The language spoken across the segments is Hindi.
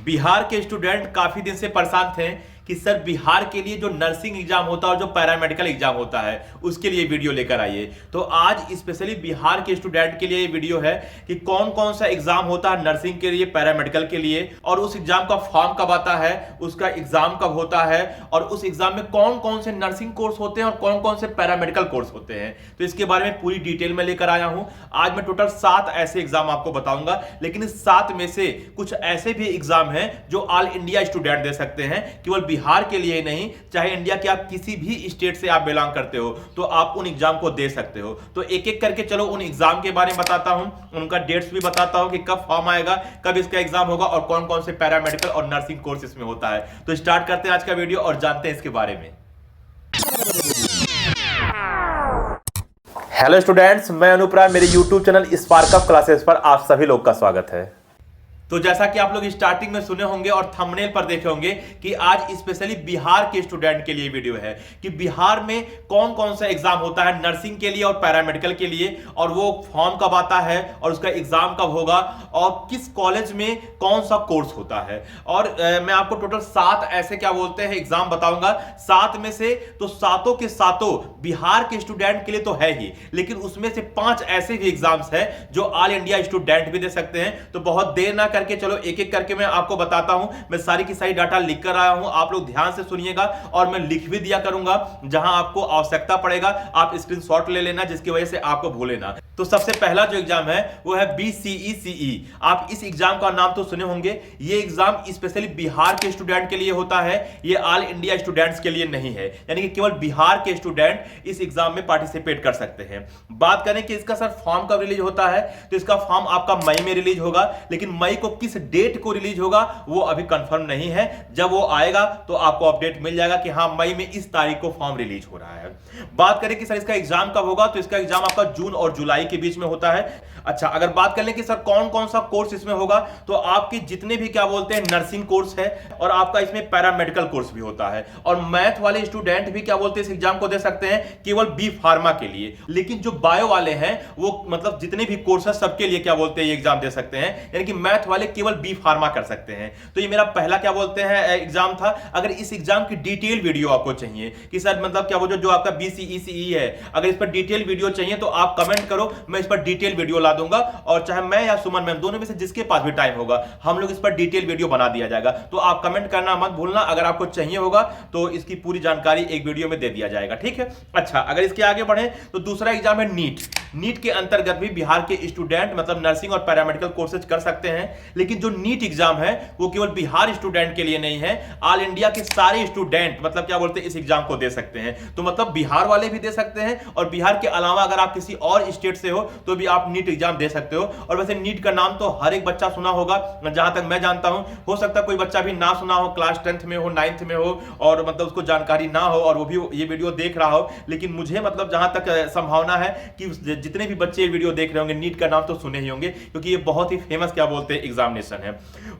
बिहार के स्टूडेंट काफी दिन से परेशान थे कि सर बिहार के लिए जो नर्सिंग एग्जाम होता है और जो पैरामेडिकल एग्जाम होता है उसके लिए वीडियो लेकर आइए। तो आज स्पेशली बिहार के स्टूडेंट के लिए ये वीडियो है कि कौन कौन सा एग्जाम होता है नर्सिंग के लिए, पैरामेडिकल के लिए, और उस एग्जाम का फॉर्म कब आता है, उसका एग्जाम कब होता है, और उस एग्जाम में कौन कौन से नर्सिंग कोर्स होते हैं और कौन कौन से पैरामेडिकल कोर्स होते हैं। तो इसके बारे में पूरी डिटेल में लेकर आया हूं। आज मैं टोटल 7 ऐसे एग्जाम आपको बताऊंगा, लेकिन इस 7 में से कुछ ऐसे भी एग्जाम हैं जो ऑल इंडिया स्टूडेंट दे सकते हैं, केवल बिहार के लिए नहीं, चाहे इंडिया के आप किसी भी स्टेट से आप बिलोंग करते हो तो आप उन एग्जाम को दे सकते हो। तो एक एक करके चलो उन एग्जाम के बारे में बताता हूं, उनका डेट्स भी बताता हूं कि कब फॉर्म आएगा, कब इसका एग्जाम होगा और कौन कौन से पैरामेडिकल और नर्सिंग कोर्स इसमें होता है। तो स्टार्ट करते हैं आज का वीडियो और जानते हैं इसके बारे में। हेलो स्टूडेंट्स, मैं अनूप राय, मेरे यूट्यूब चैनल स्पार्कअप क्लासेस पर आप सभी लोग का स्वागत है। तो जैसा कि आप लोग स्टार्टिंग में सुने होंगे और थंबनेल पर देखे होंगे कि आज स्पेशली बिहार के स्टूडेंट के लिए वीडियो है कि बिहार में कौन कौन सा एग्जाम होता है नर्सिंग के लिए और पैरामेडिकल के लिए, और वो फॉर्म कब आता है और उसका एग्जाम कब होगा और किस कॉलेज में कौन सा कोर्स होता है। और मैं आपको टोटल 7 ऐसे क्या बोलते हैं एग्जाम बताऊंगा। 7 में से तो सातों के सातों बिहार के स्टूडेंट के लिए तो है ही, लेकिन उसमें से 5 ऐसे भी एग्जाम्स हैं जो ऑल इंडिया स्टूडेंट भी दे सकते हैं। तो बहुत देर ना करके चलो एक एक करके मैं आपको बताता हूं। मैं सारी की सारी डाटा लिख कर आया हूं, आप लोग ध्यान से सुनिएगा और मैं लिख भी दिया करूंगा। जहां आपको आवश्यकता पड़ेगा आप स्क्रीनशॉट ले लेना, जिसकी वजह से आपको भूले ना। तो सबसे पहला जो एग्जाम है वो है BCECE। आप इस एग्जाम का नाम तो सुने होंगे। ये एग्जाम स्पेशली बिहार के स्टूडेंट के लिए होता है, ये ऑल इंडिया स्टूडेंट्स के लिए नहीं है, यानी कि केवल बिहार के स्टूडेंट इस एग्जाम में पार्टिसिपेट कर सकते हैं। बात करें कि इसका सर फॉर्म कब रिलीज होता है, तो इसका फॉर्म आपका मई में रिलीज होगा, लेकिन मई को किस डेट को रिलीज होगा वो अभी कंफर्म नहीं है। जब वो आएगा तो आपको अपडेट मिल जाएगा कि हां मई में इस तारीख को फॉर्म रिलीज हो रहा है। बात करें कि सर इसका एग्जाम कब होगा, तो इसका एग्जाम आपका जून और जुलाई के बीच में होता है। अच्छा, अगर बात कर लें कि सर कौन कौन सा कोर्स इसमें होगा, तो आपके जितने भी क्या बोलते हैं नर्सिंग कोर्स है और आपका इसमें पैरामेडिकल कोर्स भी होता है, और मैथ वाले स्टूडेंट भी क्या बोलते हैं इस एग्जाम को दे सकते हैं केवल बी फार्मा के लिए। लेकिन जो बायो वाले हैं वो मतलब जितने भी कोर्स है सबके लिए क्या बोलते हैं ये एग्जाम दे सकते हैं, यानी कि मैथ वाले केवल बी फार्मा कर सकते हैं। तो ये मेरा पहला क्या बोलते हैं एग्जाम था। अगर इस एग्जाम की डिटेल वीडियो आपको चाहिए कि सर मतलब क्या वो जो आपका BCECE है, अगर इस पर डिटेल वीडियो चाहिए तो आप कमेंट करो, मैं इस पर डिटेल वीडियो ला दूंगा, और चाहे मैं या सुमन मैम दोनों में से जिसके पास भी टाइम होगा हम लोग इस पर डिटेल वीडियो बना दिया जाएगा। तो आप कमेंट करना मत भूलना, अगर आपको चाहिए होगा तो इसकी पूरी जानकारी एक वीडियो में दे दिया जाएगा, ठीक है। अच्छा, अगर इसके आगे बढ़े तो दूसरा एग्जाम है नीट के अंतर्गत भी बिहार के स्टूडेंट मतलब नर्सिंग और पैरामेडिकल कोर्सेज कर सकते हैं, लेकिन जो नीट एग्जाम है वो केवल बिहार स्टूडेंट के लिए नहीं है, ऑल इंडिया के सारे स्टूडेंट मतलब क्या बोलते हैं इस एग्जाम को दे सकते हैं। तो मतलब बिहार वाले भी दे सकते हैं, और बिहार के अलावा अगर आप किसी और स्टेट से हो तो भी आप नीट एग्जाम दे सकते हो। और वैसे नीट का नाम तो हर एक बच्चा सुना होगा, जहां तक मैं जानता हूं। हो सकता है कोई बच्चा भी ना सुना हो, क्लास 10th में हो, 9th में हो, और मतलब उसको जानकारी ना हो और वो भी ये वीडियो देख रहा हो, लेकिन मुझे मतलब जहां तक संभावना है कि जितने भी बच्चे ये वीडियो देख रहे होंगे नीट का नाम तो सुने ही होंगे, क्योंकि ये बहुत ही फेमस क्या बोलते हैं एग्जामिनेशन है।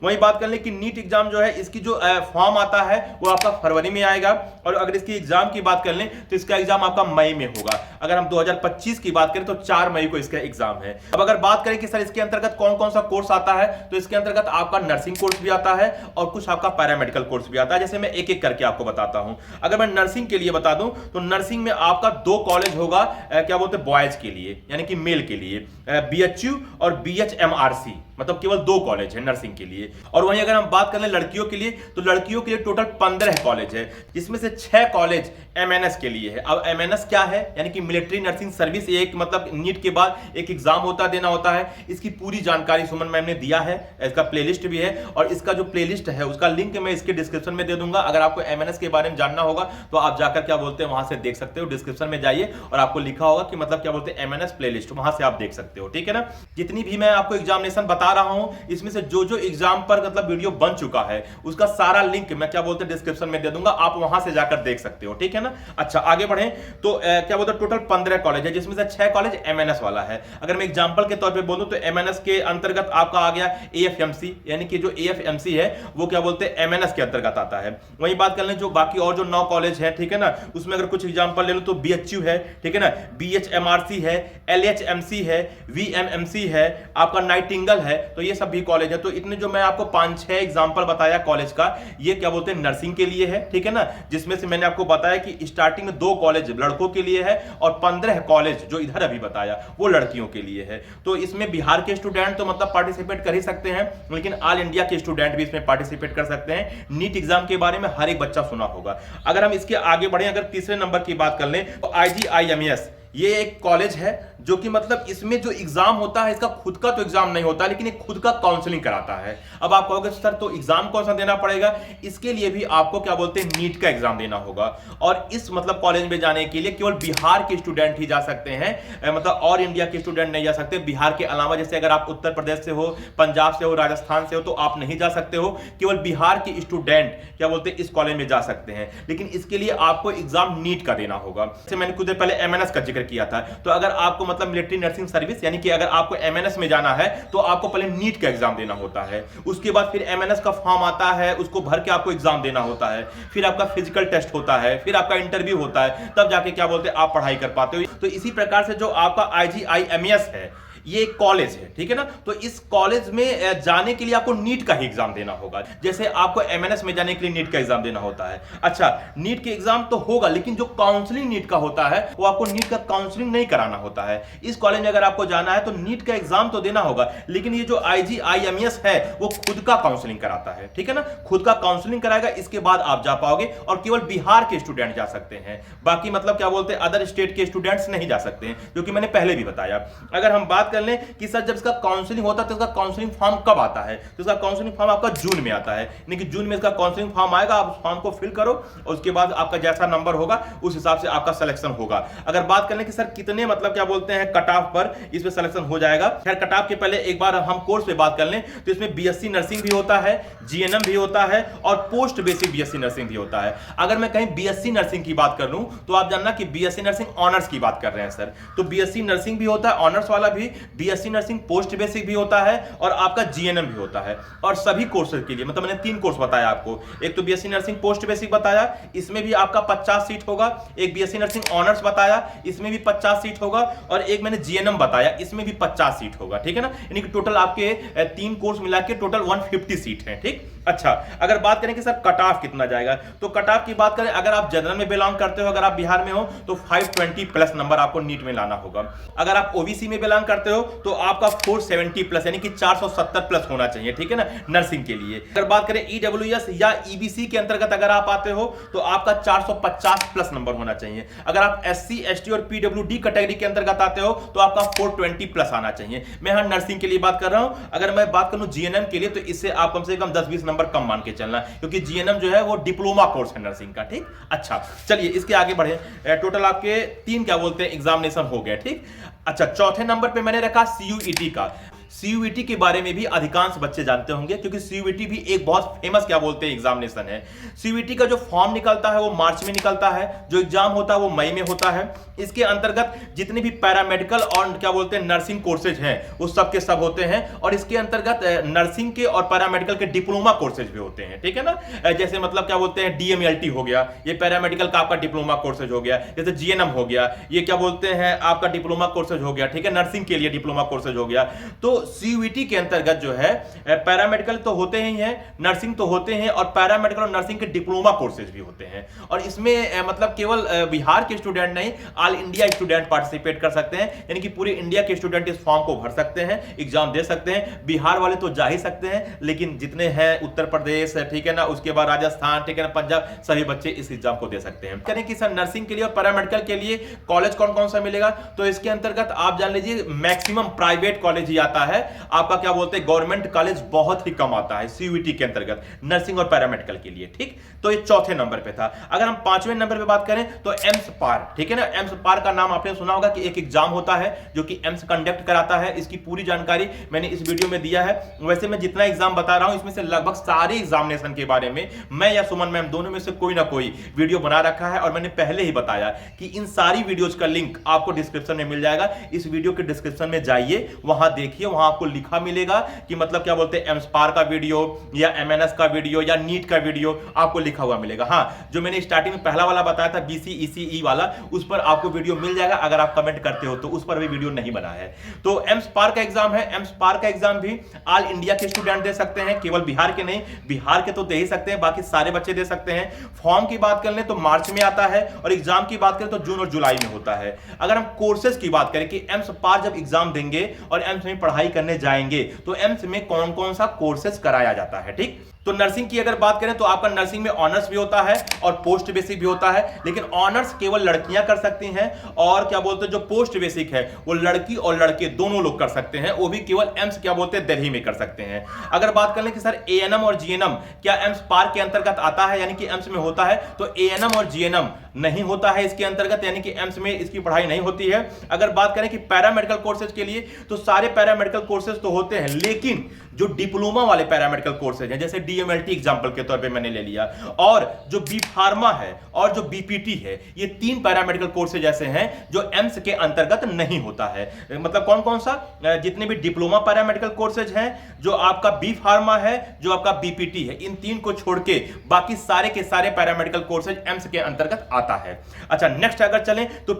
वही बात कर ले कि नीट एग्जाम जो है इसकी जो फॉर्म आता है वो आपका फरवरी में आएगा, और अगर इसकी एग्जाम की बात कर लें तो इसका एग्जाम आपका मई में होगा। अगर हम 2025 की बात करें तो 4 मई को इसका एग्जाम है। अब अगर बात करें कि सर इसके अंतर्गत कौन कौन सा कोर्स आता है, तो इसके अंतर्गत आपका नर्सिंग कोर्स भी आता है और कुछ आपका पैरामेडिकल कोर्स भी आता है। जैसे मैं एक एक करके आपको बताता हूं। अगर मैं नर्सिंग के लिए बता दूं तो नर्सिंग में आपका 2 कॉलेज होगा क्या बोलते हैं बॉयज के लिए, यानी कि मेल के लिए, BHU और BHMRC, मतलब केवल 2 कॉलेज है नर्सिंग के लिए। और वहीं अगर हम बात कर लें लड़कियों के लिए तो लड़कियों के लिए टोटल 15 कॉलेज है, जिसमें से 6 कॉलेज MNS के लिए है। अब MNS क्या है, यानी कि मिलिट्री नर्सिंग सर्विस, एक मतलब नीट के बाद एक एग्जाम होता देना होता है। इसकी पूरी जानकारी सुमन मैम ने दिया है, इसका प्लेलिस्ट भी है, और इसका जो प्लेलिस्ट है उसका लिंक मैं इसके डिस्क्रिप्शन में दे दूंगा। अगर आपको MNS के बारे में जानना होगा तो आप जाकर क्या बोलते हैं वहां से देख सकते हो, डिस्क्रिप्शन में जाइए और आपको लिखा होगा कि मतलब क्या बोलते हैं MNS प्लेलिस्ट, वहां से आप देख सकते हो, ठीक है ना। जितनी भी मैं आपको एग्जामिनेशन बता रहा हूं इसमें से जो जो एग्जाम पर मतलब वीडियो बन चुका है उसका सारा लिंक मैं क्या बोलते हैं डिस्क्रिप्शन में दे दूंगा, आप वहां से जाकर देख सकते हो, ठीक है ना। अच्छा, आगे बढ़े तो क्या बोलते हैं टोटल 15 कॉलेज है, जिसमें से 6 कॉलेज एमएनएस वाला है। अगर मैं एग्जांपल के तौर पे बोलूं तो एमएनएस के अंतर्गत आपका आ गया एएफएमसी, यानी कि जो एएफएमसी है वो क्या बोलते हैं एमएनएस के अंतर्गत आता है। वही बात कर लें जो बाकी और जो 9 कॉलेज है, ठीक है ना, उसमें अगर कुछ एग्जांपल ले लो तो बीएचयू है, ठीक है ना, बीएचएमआरसी है, एलएचएमसी है, वीएमएमसी है, आपका नाइटिंगल है, तो ये सब भी कॉलेज है। तो इतने जो मैं आपको 5-6 एग्जांपल बताया कॉलेज का, ये क्या बोलते हैं नर्सिंग के लिए है, ठीक है ना, जिसमें से मैंने आपको बताया कि स्टार्टिंग में 2 कॉलेज लड़कों के लिए है और 15 कॉलेज जो इधर अभी बताया वो लड़कियों के लिए है। तो इसमें बिहार के स्टूडेंट तो मतलब पार्टिसिपेट कर ही सकते हैं, लेकिन ऑल इंडिया के स्टूडेंट भी इसमें पार्टिसिपेट कर सकते हैं। नीट एग्जाम के बारे में हर एक बच्चा सुना होगा। अगर हम इसके आगे बढ़े, अगर तीसरे नंबर की बात कर लें तो आईजीआईएमएस ये एक कॉलेज है जो कि मतलब इसमें जो एग्जाम होता है इसका खुद का तो एग्जाम नहीं होता, लेकिन एक खुद का काउंसलिंग कराता है। अब आप कहोगे सर तो एग्जाम कौन सा देना पड़ेगा, इसके लिए भी आपको क्या बोलते हैं नीट का एग्जाम देना होगा। और इस मतलब कॉलेज में जाने के लिए केवल बिहार के स्टूडेंट ही जा सकते हैं, मतलब और इंडिया के स्टूडेंट नहीं जा सकते। बिहार के अलावा जैसे अगर आप उत्तर प्रदेश से हो, पंजाब से हो, राजस्थान से हो तो आप नहीं जा सकते हो। केवल बिहार के स्टूडेंट क्या बोलते हैं इस कॉलेज में जा सकते हैं, लेकिन इसके लिए आपको एग्जाम नीट का देना होगा। जैसे मैंने कुछ देर पहले एमएनएस का जिक्र किया था, तो अगर आपको मतलब मिलिट्री नर्सिंग सर्विस यानी कि अगर आपको एमएनएस में जाना है तो आपको पहले नीट का एग्जाम देना होता है, उसके बाद फिर एमएनएस का फॉर्म आता है, उसको भर के आपको एग्जाम देना होता है, फिर आपका फिजिकल टेस्ट होता है, फिर आपका इंटरव्यू होता है, तब जाके क्या बोलते हैं आप पढ़ाई कर पाते हो। तो इसी प्रकार से जो आपका आईजीआईएमएस है ये एक कॉलेज है, ठीक है ना, तो इस कॉलेज में जाने के लिए आपको नीट का ही एग्जाम देना होगा, जैसे आपको एमएनएस में जाने के लिए नीट का एग्जाम देना होता है। अच्छा, नीट के एग्जाम तो होगा, लेकिन जो काउंसलिंग नीट का होता है वो आपको नीट का काउंसलिंग नहीं कराना होता है। इस कॉलेज में अगर आपको जाना है तो नीट का एग्जाम तो देना होगा, लेकिन ये जो आईजीआईएमएस है वो खुद का काउंसलिंग कराता है, ठीक है ना, खुद का काउंसलिंग कराएगा, इसके बाद आप जा पाओगे। और केवल बिहार के स्टूडेंट जा सकते हैं, बाकी मतलब क्या बोलते हैं अदर स्टेट के स्टूडेंट्स नहीं जा सकते हैं, जो कि मैंने पहले भी बताया। अगर हम बात कर लें कि सर जब इसका काउंसलिंग होता है तो इसका काउंसलिंग फॉर्म कब आता है, तो इसका काउंसलिंग फॉर्म आपका जून में आता है, यानी कि जून में इसका काउंसलिंग फॉर्म आएगा, आप उस फॉर्म को फिल करो और उसके बाद आपका जैसा नंबर होगा उस हिसाब से आपका सिलेक्शन होगा। अगर बात करें कि सर कितने मतलब क्या बोलते हैं कट ऑफ पर इसमें सिलेक्शन हो जाएगा, खैर कट ऑफ के पहले एक बार हम कोर्स पे बात कर लें तो इसमें बीएससी नर्सिंग भी होता है, जीएनएम भी होता है और पोस्ट बेसिक बीएससी नर्सिंग भी होता है। अगर मैं कहीं बीएससी नर्सिंग की बात कर लूं तो आप जानना कि बीएससी नर्सिंग ऑनर्स की बात कर रहे हैं सर, तो बीएससी नर्सिंग भी होता है ऑनर्स वाला भी, बीएससी नर्सिंग पोस्ट बेसिक भी होता है और आपका जीएनएम भी होता है। और सभी कोर्सेज के लिए मतलब मैंने 3 कोर्स बताया आपको, एक तो बीएससी नर्सिंग पोस्ट बेसिक बताया, इसमें भी आपका 50 सीट होगा, एक बीएससी नर्सिंग ऑनर्स बताया, इसमें भी 50 सीट होगा, और एक मैंने जीएनएम बताया, इसमें भी 50 सीट होगा, ठीक है ना, यानी कि टोटल आपके 3 कोर्स मिला के टोटल 150 सीट है, ठीक। अच्छा, अगर बात करें कि सर कट ऑफ कितना जाएगा, तो कट ऑफ की बात करें अगर आप जनरल में बिलोंग करते हो, अगर आप बिहार में हो तो 520 प्लस नंबर आपको नीट में लाना होगा। अगर आप ओबीसी में बिलोंग करते हो तो आपका 470 प्लस यानी कि 470 प्लस होना चाहिए, ठीक है ना, नर्सिंग के लिए। अगर बात करें ईडब्ल्यूएस या ईबीसी के अंतर्गत अगर आप आते हो तो आपका 450 प्लस नंबर होना चाहिए। अगर आप एससी एसटी और पीडब्ल्यूडी कैटेगरी के अंतर्गत आते हो तो आपका 420 प्लस आना चाहिए। मैं यहां नर्सिंग के लिए बात कर रहा हूं। अगर मैं बात करूं जीएनएम के लिए तो इससे आप कम से कम 10-20 नंबर कम मान के चलना, क्योंकि जीएनएम जो है वो डिप्लोमा कोर्स है नर्सिंग का, ठीक। अच्छा, चलिए इसके आगे बढ़े। टोटल आपके 3 क्या बोलते हैं एग्जामिनेशन हो गए, ठीक। अच्छा, चौथे नंबर पे मैंने रखा सीयूईटी का। सीयूईटी के बारे में भी अधिकांश बच्चे जानते होंगे, क्योंकि सीयूईटी भी एक बहुत फेमस क्या बोलते हैं एग्जामिनेशन है। सीयूईटी का जो फॉर्म निकलता है वो मार्च में निकलता है, जो एग्जाम होता है वो मई में होता है। इसके अंतर्गत जितने भी पैरामेडिकल और क्या बोलते हैं नर्सिंग कोर्सेज हैं वो सब के सब होते हैं, और इसके अंतर्गत नर्सिंग के और पैरामेडिकल के डिप्लोमा कोर्सेज भी होते हैं, ठीक है ना। जैसे मतलब क्या बोलते हैं डीएमएलटी हो गया, ये पैरामेडिकल का आपका डिप्लोमा कोर्सेज हो गया, जैसे जीएनएम हो गया, ये क्या बोलते हैं आपका डिप्लोमा कोर्सेज हो गया, ठीक है, नर्सिंग के लिए डिप्लोमा कोर्सेज हो गया। तो सीयूईटी के अंतर्गत जो है पैरामेडिकल तो होते ही हैं, नर्सिंग तो होते हैं, और पैरामेडिकल और नर्सिंग के डिप्लोमा कोर्सेज भी होते हैं। और इसमें मतलब केवल बिहार के स्टूडेंट नहीं, ऑल इंडिया स्टूडेंट पार्टिसिपेट कर सकते हैं, यानी कि पूरे इंडिया के स्टूडेंट इस फॉर्म को भर सकते हैं, एग्जाम दे सकते हैं। बिहार वाले तो जा ही सकते हैं, लेकिन जितने हैं उत्तर प्रदेश, ठीक है ना, उसके बाद राजस्थान, ठीक है ना, पंजाब, सभी बच्चे इस एग्जाम को दे सकते हैं। करें कि सर नर्सिंग के लिए और पैरामेडिकल के लिए कॉलेज कौन कौन सा मिलेगा, तो इसके अंतर्गत आप जान लीजिए मैक्सिमम प्राइवेट कॉलेज ही आता है, आपका क्या बोलते हैं गवर्नमेंट कॉलेज बहुत ही कम आता है सीयूईटी के अंतर्गत नर्सिंग और पैरामेडिकल के लिए। ठीक, तो ये चौथे नंबर पे था। अगर हम पांचवें नंबर पे बात करें तो एम्स पार, ठीक है ना। एम्स पार का नाम आपने सुना होगा कि एक एग्जाम होता है जो कि एम्स कंडक्ट कराता है। इसकी पूरी जानकारी मैंने इस वीडियो में दिया है। वैसे मैं जितना एग्जाम बता रहा हूं इसमें से लगभग सारे एग्जामिनेशन के बारे में मैं या सुमन मैम दोनों में से कोई ना कोई वीडियो बना रखा है, और मैंने पहले ही बताया कि इन सारी वीडियोज का लिंक आपको डिस्क्रिप्शन में मिल जाएगा। इस वीडियो के डिस्क्रिप्शन में जाइए, वहां देखिए, वहां आपको लिखा मिलेगा कि मतलब क्या बोलते हैं एम्स पार का वीडियो या एमएनएस का वीडियो या नीट का वीडियो आपको लिखा हुआ मिलेगा। हाँ, जो मैंने स्टार्टिंग में पहला वाला बताया था बीसीईसीई वाला, उस पर आपको वीडियो मिल जाएगा। अगर आप कमेंट करते हो तो उस पर भी वीडियो नहीं बना है। तो एम्स पार का एग्जाम है। एम्स पार का एग्जाम भी ऑल इंडिया के स्टूडेंट दे सकते हैं, केवल बिहार के नहीं, बिहार के तो दे ही सकते हैं, बाकी सारे बच्चे दे सकते हैं। फॉर्म की बात कर लें तो मार्च में आता है, और एग्जाम की बात करें तो जून और जुलाई में होता है। अगर हम कोर्सेज की बात करें कि एम्स पार जब एग्जाम देंगे और एम्स में पढ़ाई करने जाएंगे तो एम्स में कौन कौन सा कोर्सेज कराया जाता है। ठीक, तो नर्सिंग की अगर बात करें तो आपका नर्सिंग में ऑनर्स भी होता है और पोस्ट बेसिक भी होता है, लेकिन ऑनर्स केवल लड़कियां कर सकती हैं, और क्या बोलते हैं जो पोस्ट बेसिक है वो लड़की और लड़के दोनों लोग कर सकते हैं, वो भी केवल एम्स क्या बोलते हैं दिल्ली में कर सकते हैं। अगर बात कर लें कि सर एएनएम और जीएनएम क्या एम्स पार के अंतर्गत आता है, यानी कि एम्स में होता है, तो एएनएम और जीएनएम नहीं होता है इसके अंतर्गत, यानी कि एम्स में इसकी पढ़ाई नहीं होती है। अगर बात करें कि पैरामेडिकल कोर्सेज के लिए तो सारे पैरामेडिकल कोर्सेज तो होते हैं, लेकिन जो डिप्लोमा वाले पैरामेडिकल कोर्सेज हैं, जैसे डीएमएलटी एग्जांपल के तौर पे मैंने ले लिया, और जो बी फार्मा है और जो बीपीटी है, ये तीन पैरामेडिकल कोर्सेज ऐसे हैं जो एम्स के अंतर्गत नहीं होता है। मतलब कौन कौन सा, जितने भी डिप्लोमा पैरामेडिकल कोर्सेज हैं, जो आपका बी फार्मा है, जो आपका बीपीटी है, इन तीन को छोड़ के बाकी सारे के सारे पैरामेडिकल कोर्सेज एम्स के अंतर्गत आता है। अच्छा, नेक्स्ट अगर चलें तो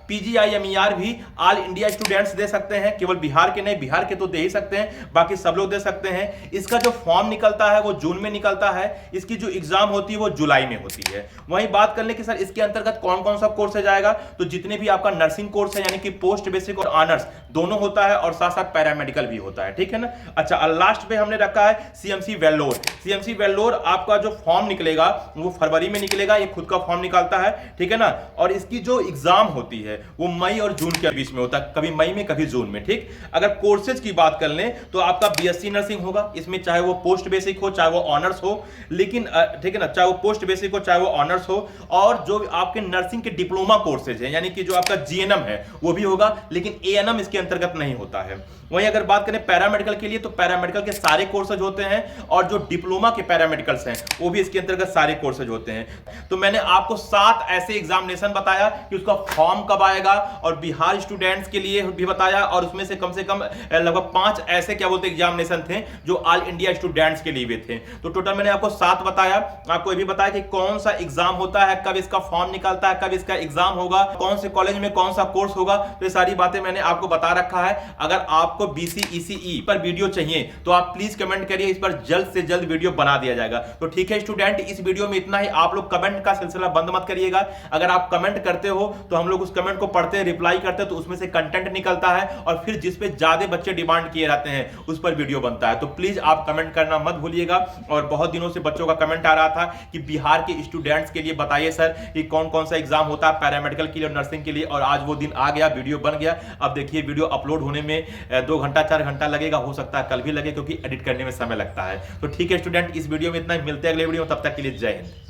पीजीआईएमईआर भी ऑल इंडिया स्टूडेंट्स दे सकते हैं, केवल बिहार के नहीं, बिहार के तो दे ही सकते हैं, बाकी सब लोग दे सकते हैं। इसका जो फॉर्म निकलता है वो जून में निकलता है, इसकी जो एग्जाम होती है वो जुलाई में होती है। वहीं बात कर ले कि सर इसके अंतर्गत कौन कौन सा कोर्स जाएगा, तो जितने भी आपका नर्सिंग कोर्स है, यानी कि पोस्ट बेसिक और ऑनर्स दोनों होता है, और साथ साथ पैरामेडिकल भी होता है। ठीक है ना। अच्छा, लास्ट पे हमने रखा है सीएमसी वेल्लोर। सीएमसी वेल्लोर आपका जो फॉर्म निकलेगा वो फरवरी में निकलेगा, ये खुद का फॉर्म निकालता है, ठीक है ना। और इसकी जो एग्जाम होती है वो मई और जून के बीच में होता है, कभी मई में कभी जून में। ठीक, अगर कोर्सेज की बात कर लें तो आपका बीएससी नर्सिंग होगा, इसमें चाहे वो पोस्ट बेसिक हो चाहे वो ऑनर्स हो, लेकिन ठीक है ना, चाहे वो पोस्ट बेसिक हो चाहे वो ऑनर्स हो। और जो आपके नर्सिंग के डिप्लोमा कोर्सेज हैं, यानी कि जो आपका जीएनएम है वो भी होगा, लेकिन एएनएम इसके अंतर्गत नहीं होता है। वहीं अगर बात करें पैरामेडिकल के लिए तो पैरामेडिकल के सारे कोर्सेज होते हैं, और जो डिप्लोमा के पैरामेडिकल्स हैं वो भी इसके अंतर्गत सारे कोर्सेज होते हैं। तो मैंने आपको 7 ऐसे एग्जामिनेशन बताया कि उसका फॉर्म कब आएगा, और बिहार स्टूडेंट्स के लिए भी बताया, और उसमें से कम लगभग 5 ऐसे क्या बोलते एग्जामिनेशन थे जो ऑल इंडिया स्टूडेंट्स के लिए भी थे। तो टोटल मैंने आपको 7 बताया। आपको ये भी बताया कि कौन सा एग्जाम होता है, कब इसका फॉर्म निकलता है, कब इसका एग्जाम होगा, कौन से कॉलेज में कौन सा कोर्स होगा, तो ये सारी बातें मैंने आपको बता रखा है। अगर आपको बीसीईसीई पर वीडियो चाहिए तो आप प्लीज कमेंट करिए, इस पर जल्द से जल्द वीडियो बना दिया जाएगा। तो ठीक है स्टूडेंट, इस वीडियो में इतना ही। आप लोग कमेंट का सिलसिला बंद मत करिएगा। अगर आप कमेंट करते हो तो हम लोग उस कमेंट को पढ़ते हैं, रिप्लाई करते हैं, तो उसमें से कंटेंट निकलता है, और फिर जिस पे ज्यादा बच्चे डिमांड किए रहते हैं उस पर वीडियो बनता है। तो प्लीज आप कमेंट करना मत भूलिएगा। और बहुत दिनों से बच्चों का कमेंट आ रहा था कि बिहार के स्टूडेंट्स के लिए बताइए सर कि कौन कौन सा एग्जाम होता है पैरामेडिकल के लिए और नर्सिंग के लिए, और आज वो दिन आ गया, वीडियो बन गया। अब देखिए वीडियो अपलोड होने में 2 घंटा 4 घंटा लगेगा, हो सकता है कल भी लगे, क्योंकि एडिट करने में समय लगता है। तो ठीक है स्टूडेंट, इस वीडियो में इतना ही। मिलते हैं अगले वीडियो में, तब तक के लिए जय हिंद।